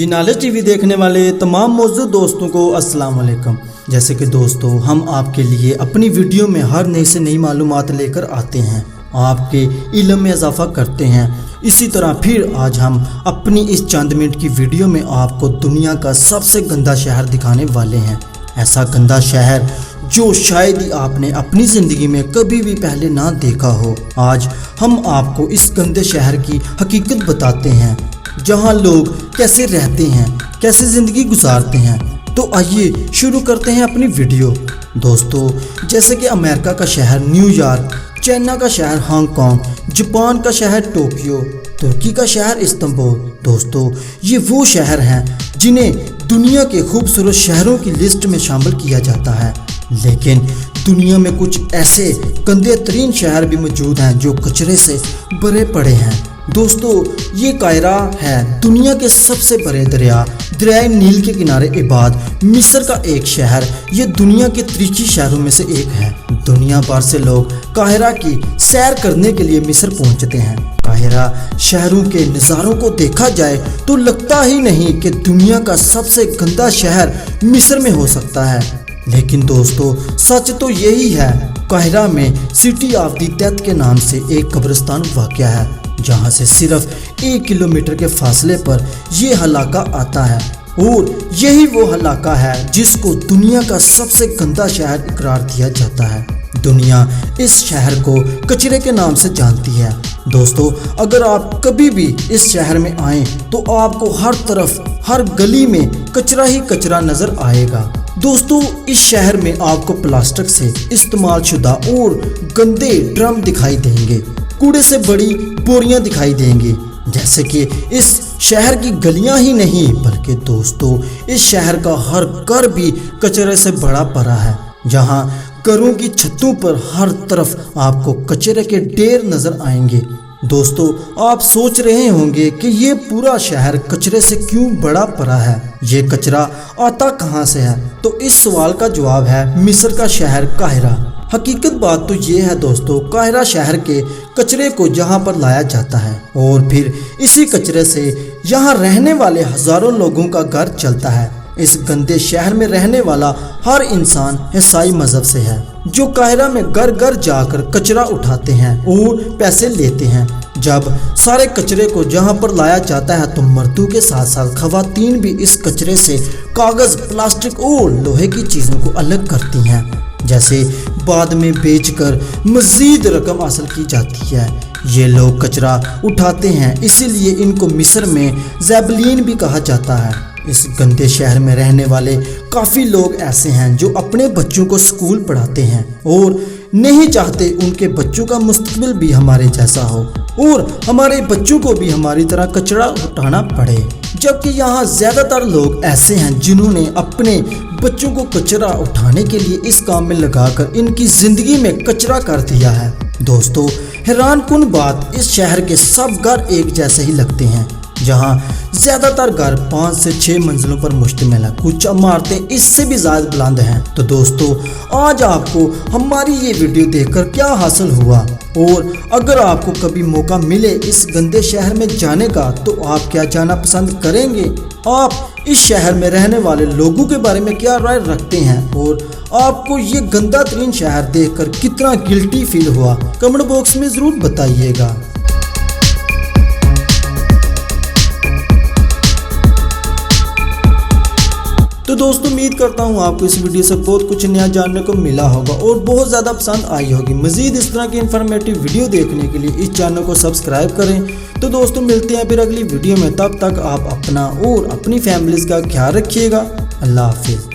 जी knowledge TV देखने वाले तमाम मौजूद दोस्तों को अस्सलाम वालेकुम। जैसे कि दोस्तों हम आपके लिए अपनी वीडियो में हर नई से नई मालूमात लेकर आते हैं, आपके इल्म में इजाफा करते हैं। इसी तरह फिर आज हम अपनी इस चंद मिनट की वीडियो में आपको दुनिया का सबसे गंदा शहर दिखाने वाले हैं। ऐसा गंदा शहर जो शायद ही आपने अपनी ज़िंदगी में कभी भी पहले ना देखा हो। आज हम आपको इस गंदे शहर की हकीकत बताते हैं, जहां लोग कैसे रहते हैं, कैसे ज़िंदगी गुजारते हैं। तो आइए शुरू करते हैं अपनी वीडियो। दोस्तों जैसे कि अमेरिका का शहर न्यूयॉर्क, चाइना का शहर हांगकांग, जापान का शहर टोक्यो, तुर्की का शहर इस्तांबुल। दोस्तों ये वो शहर हैं जिन्हें दुनिया के खूबसूरत शहरों की लिस्ट में शामिल किया जाता है, लेकिन दुनिया में कुछ ऐसे गंदे तरीन शहर भी मौजूद हैं जो कचरे से भरे पड़े हैं। दोस्तों ये कायरा है दुनिया के सबसे बड़े दरियाए नील के किनारे इबाद मिस्र का एक शहर। ये दुनिया के तीसरे शहरों में से एक है। दुनिया भर से लोग काहिरा की सैर करने के लिए मिस्र पहुंचते हैं। काहिरा शहरों के नज़ारों को देखा जाए तो लगता ही नहीं कि दुनिया का सबसे गंदा शहर मिस्र में हो सकता है, लेकिन दोस्तों सच तो यही है। काहिरा में सिटी ऑफ द डेथ के नाम से एक कब्रिस्तान वाक़या है, जहां से सिर्फ 1 किलोमीटर के फासले पर यह इलाका आता है, और यही वो इलाका है जिसको दुनिया का सबसे गंदा शहर इकरार दिया जाता है। दुनिया इस शहर को कचरे के नाम से जानती है। दोस्तों अगर आप कभी भी इस शहर में आएं तो आपको हर तरफ, हर गली में कचरा ही कचरा नजर आएगा। दोस्तों इस शहर में आपको प्लास्टिक से इस्तेमाल शुदा और गंदे ड्रम दिखाई देंगे, कूड़े से बड़ी बोरियां दिखाई देंगी। जैसे कि इस शहर की गलियां ही नहीं बल्कि दोस्तों इस शहर का हर घर भी कचरे से भरा पड़ा है, जहां घरों की छतों पर हर तरफ आपको कचरे के ढेर नजर आएंगे। दोस्तों आप सोच रहे होंगे कि ये पूरा शहर कचरे से क्यों भरा पड़ा है, ये कचरा आता कहाँ से है? तो इस सवाल का जवाब है मिस्र का शहर काहिरा। हकीकत बात तो ये है दोस्तों, काहिरा शहर के कचरे को यहाँ पर लाया जाता है और फिर इसी कचरे से यहाँ रहने वाले हजारों लोगों का घर चलता है। इस गंदे शहर में रहने वाला हर इंसान ईसाई मजहब से है, जो काहिरा में घर घर जाकर कचरा उठाते हैं और पैसे लेते हैं। जब सारे कचरे को जहां पर लाया जाता है तो मर्दों के साथ साथ खवातीन भी इस कचरे से कागज, प्लास्टिक और लोहे की चीज़ों को अलग करती हैं, जैसे बाद में बेचकर मजीद रकम हासिल की जाती है। ये लोग कचरा उठाते हैं, इसीलिए इनको मिस्र में ज़ैबलीन भी कहा जाता है। इस गंदे शहर में रहने वाले काफ़ी लोग ऐसे हैं जो अपने बच्चों को स्कूल पढ़ाते हैं और नहीं चाहते उनके बच्चों का मुस्तकबिल भी हमारे जैसा हो और हमारे बच्चों को भी हमारी तरह कचरा उठाना पड़े। जबकि यहाँ ज़्यादातर लोग ऐसे हैं जिन्होंने अपने बच्चों को कचरा उठाने के लिए इस काम में लगाकर इनकी ज़िंदगी में कचरा कर दिया है। दोस्तों हैरान कुन बात, इस शहर के सब घर एक जैसे ही लगते हैं, जहां ज़्यादातर घर 5 से 6 मंजिलों पर मुश्तमिल है। कुछ इमारतें इससे भी ज़्यादा बुलंद हैं। तो दोस्तों आज आपको हमारी ये वीडियो देखकर क्या हासिल हुआ, और अगर आपको कभी मौका मिले इस गंदे शहर में जाने का तो आप क्या जाना पसंद करेंगे? आप इस शहर में रहने वाले लोगों के बारे में क्या राय रखते हैं, और आपको ये गंदा तरीन शहर देखकर कितना गिल्टी फील हुआ? कमेंट बॉक्स में ज़रूर बताइएगा। तो दोस्तों उम्मीद करता हूँ आपको इस वीडियो से बहुत कुछ नया जानने को मिला होगा और बहुत ज़्यादा पसंद आई होगी। मज़ीद इस तरह की इन्फॉर्मेटिव वीडियो देखने के लिए इस चैनल को सब्सक्राइब करें। तो दोस्तों मिलते हैं फिर अगली वीडियो में, तब तक आप अपना और अपनी फैमिलीज़ का ख्याल रखिएगा। अल्लाह हाफिज़।